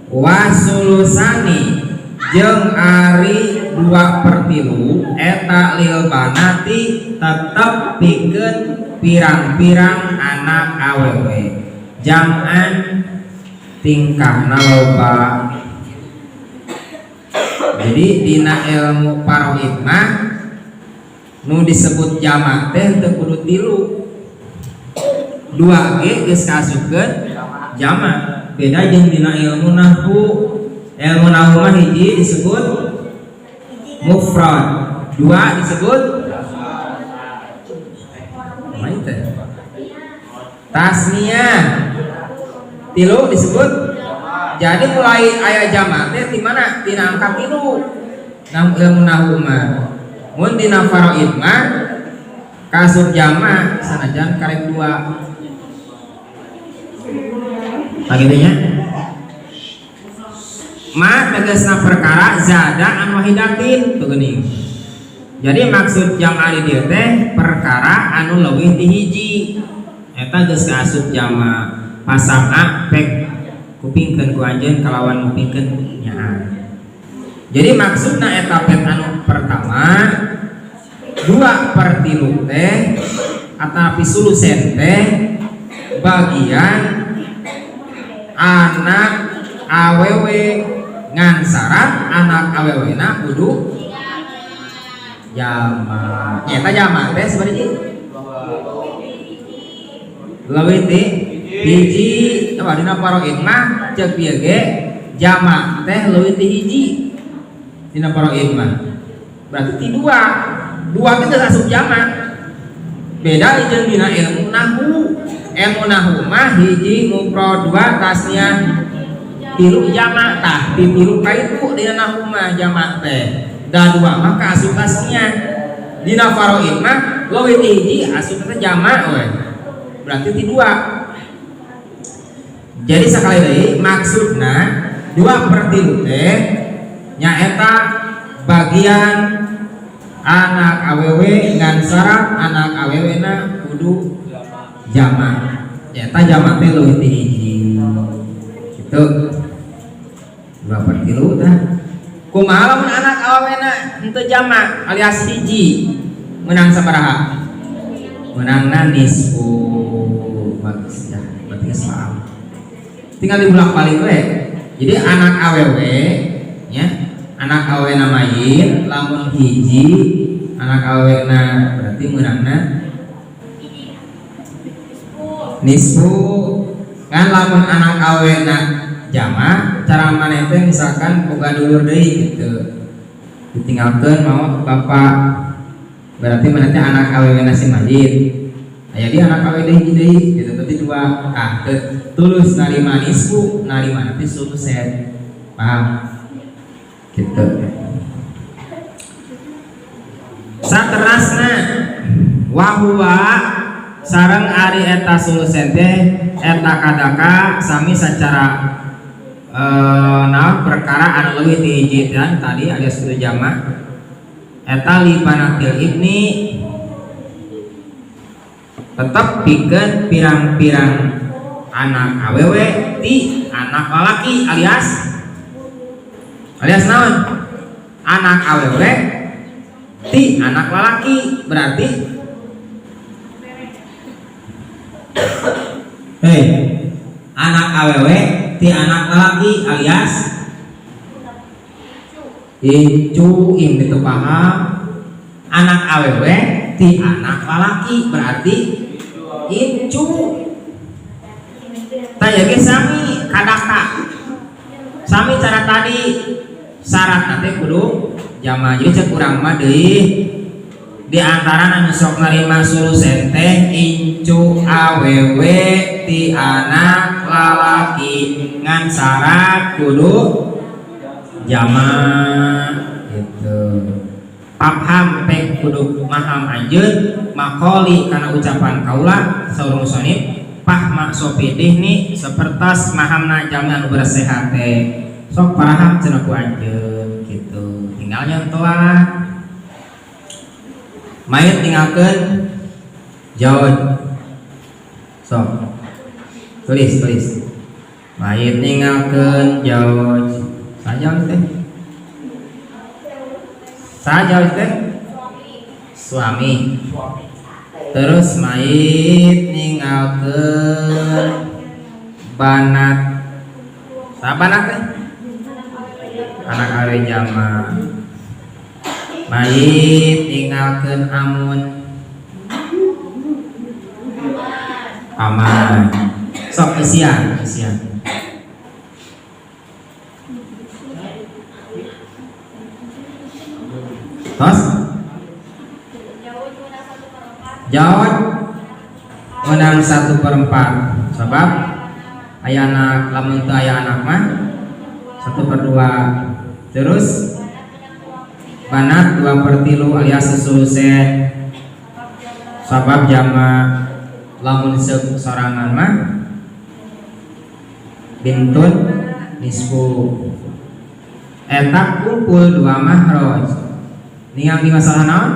wasulusani jeung ari 2/3 eta lil banati tetep pikeun pirang-pirang anak awewe jam'an tingkahna loba. Jadi dina ilmu paroid mah nu disebut jamak teh teu kudu 3 2G geus kasupkeun jamak. Beda jeung dina ilmu nahwu mah hiji disebut mufrad, 2 disebut tasniyah, 3 disebut. Jadi mulai aya jamak teh di mana? Dina angka 3. Ilmu nahwu mah. Mun dina faraid mah kasut jamak sanajan karek 2. Bagitunya ma tegasna perkara zada an wahidatin tuh geuning. Jadi maksud jamak di dieu teh perkara anu leuwih ti hiji eta geus kaasup jamak. Pasang pek kupingkeun ku anjeun kalawan ngupingkeun nyaha. Jadi maksudna eta pek anu pertama 2/3 teh atapi sulusen teh bagian anak awewe ngan syarat anak awewena kudu jamak. Nyata jamak teh sebenarnya leuwih ti hiji. Apa dina faraid mah ceuk ieu ge jamak teh leuwih ti hiji dina faraid mah. Berarti ti 2 teh geus asup jamak. Beda jeung dina ilmu nahwu. Ilmu nahwu mah hiji mufrad 2 tasniyah 3 jamak tah ti 3 ka itu dina nahwu mah jamak teh da 2 mah kaasup tasniyah. Dina faraid mah leuwih ti hiji asup teh jamak we berarti ti 2. Jadi sakali deui maksudna 2/3 teh nyaeta bagian anak awewe ngan syarat anak awewena kudu jamak. Nyata jamak teh leuwih ti hiji. Kitu. 2/3 tah. Kumaha lamun anak awewena henteu jamak alias hiji menang sabaraha? Menangna nisfu. Bagus ya. Berarti geus paham. Tinggal dibolak-balik we. Jadi anak awewe ya, anak awewena main lamun hiji anak awewena berarti menangna nisfu. Kan lamun anak awena jamak cara maneh teh misalkan boga dulur deui gitu ditinggalkeun mau bapak berarti maneh teh anak awena si majid aya di anak awe deui gitu berarti 2 tulus narima nisfu narima nanti sulusen paham gitu. Saterasna wahwa sareng ari eta sulusen teh eta kadaka sami sacara perkara anu leuwih ti hiji dan tadi alias kudu jamak eta li banatil ibni tetep pikeun pirang-pirang anak awewe ti anak lalaki alias naon? Anak awewe ti anak lalaki berarti anak awewe ti anak laki alias incu itu paham. Anak awewe ti anak laki berarti incu. Tanya ge sami kadaka sami cara tadi syarat nanti kudu jamaah. Jadi cek urang mah deui di antara anu sok narima sulusen teh incu awewe ti anak lalaki ngan syarat kudu jamaah gitu. Paham pek kudu maham anjeun makoli kana ucapan kaula saurung musonib pah mak sopidih ni sepertas mahamna jalmi anu bersehat teh sok paraham cenah ku anjeun gitu. Tinggal nyontohan mayit tinggalkeun jawab sok tulis Mayit ninggalkeun jauh saja teh. Saja teh suami. Terus mayit ninggalkeun banat. Sabanat teh? Anak awe jama. Mayit ninggalkeun amun. Aman. Sok isian. Tos? Jawab menang 1/4. Sebab aya anak, lamun teu aya anak mah 1/2. Terus banat 2/3 alias sesulusen. Sabab jama lamun sorangan mah bintun nisfu. Eta kumpul 2 mahroj. Ningang di masalah naon?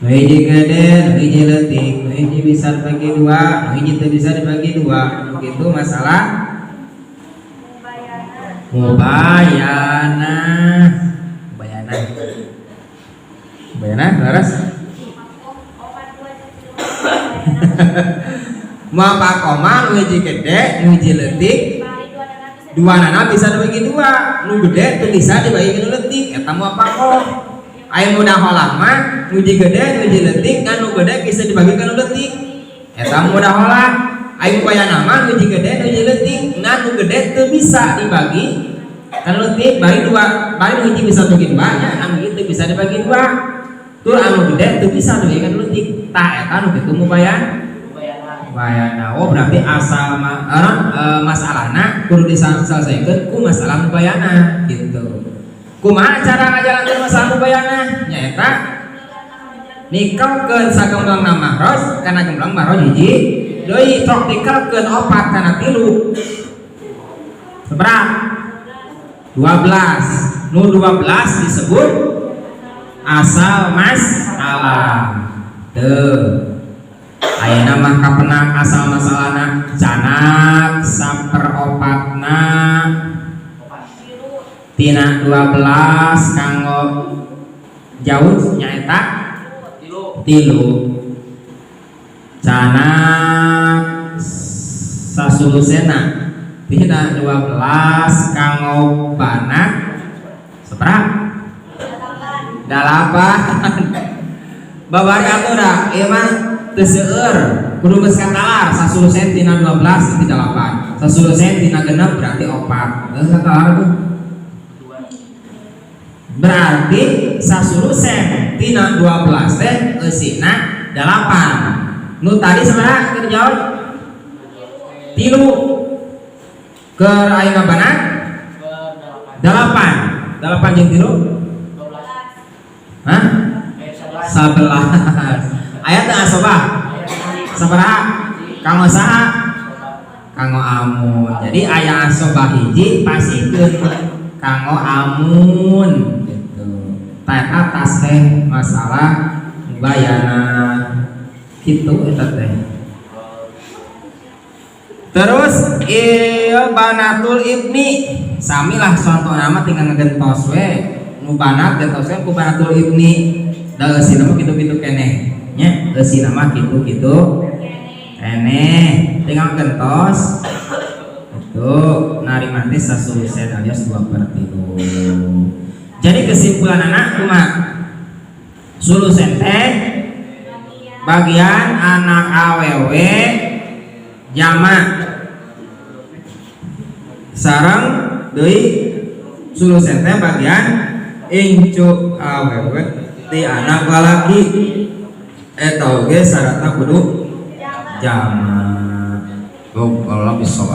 Hiji gede, hiji leutik, hiji bisa dibagi 2, hiji teu bisa dibagi 2. Begitu masalah mubayana. Laras? Mau apa koma, nu hiji gede, nu hiji leutik, 2 nana bisa dibagi 2, nu gede teu bisa dibagi nu leutik. Eta mau apa kok? Aya mudah holah mah nu hiji gede, nu hiji leutik, kan nu gede bisa dibagi ka nu leutik. Eta mudah holah. Aya mubayana mah nu hiji gede, nu hiji leutik, nah nu gede teu bisa dibagi ka nu leutik, bari 2, bari nu hiji bisa dibagi 2 nya, anu itu bisa dibagi 2. Tur anu gede teu bisa dibagi ka nu leutik. Tah eta nu kitu mubayana. Oh berarti asal masalahna kudu diselesaikan ku masalah mubayana gitu. Kumaha cara ngajalankeun masalah mubayana? Nyaeta nikelkeun sagemblang mahroj kana gemblang mahroj hiji deui sok nikelkeun 4 kana 3. Seberapa? 12. Nu 12 disebut asal masalah. Teu ayeuna mah kapenang asal masalahna canak 1/4 tina 12 kanggo jauh nyaeta 3 canak sasulusena tina 12 kanggo banat seberapa? 8. Babari atuh da ieu mah teu seueur kudu geus katalar sasulusen tina 12 tina 8 sasulusen tina 6 berarti 4 geus katalar tuh berarti sasulusen tina 12 teh eusina 8 nu tadi sabaraha keur jawab 3 keur ayeuna banat 8 jeung 3 hah 11 ayat teh asobah sabaraha kanggo saha kanggo amun. Jadi aya asobah hiji pasikeun kanggo amun gitu. Tah atas teh masalah mubayana kitu eta teh. Terus ieu banatul ibni samilah contohna mah tinggal ngegentos we nu banat gentos we ku banatul ibni da eusina mah kitu-kitu keneh nya eusina mah kitu-kitu keneh tinggal gentos itu narima teh sasulusen alias 2/3. Jadi kesimpulan anak kumaha sulusen teh bagian anak awewe jama sareng deui sulusen teh bagian ingcuk awewe ti anak lalaki eta oge syaratna kudu jama. Kalau bisa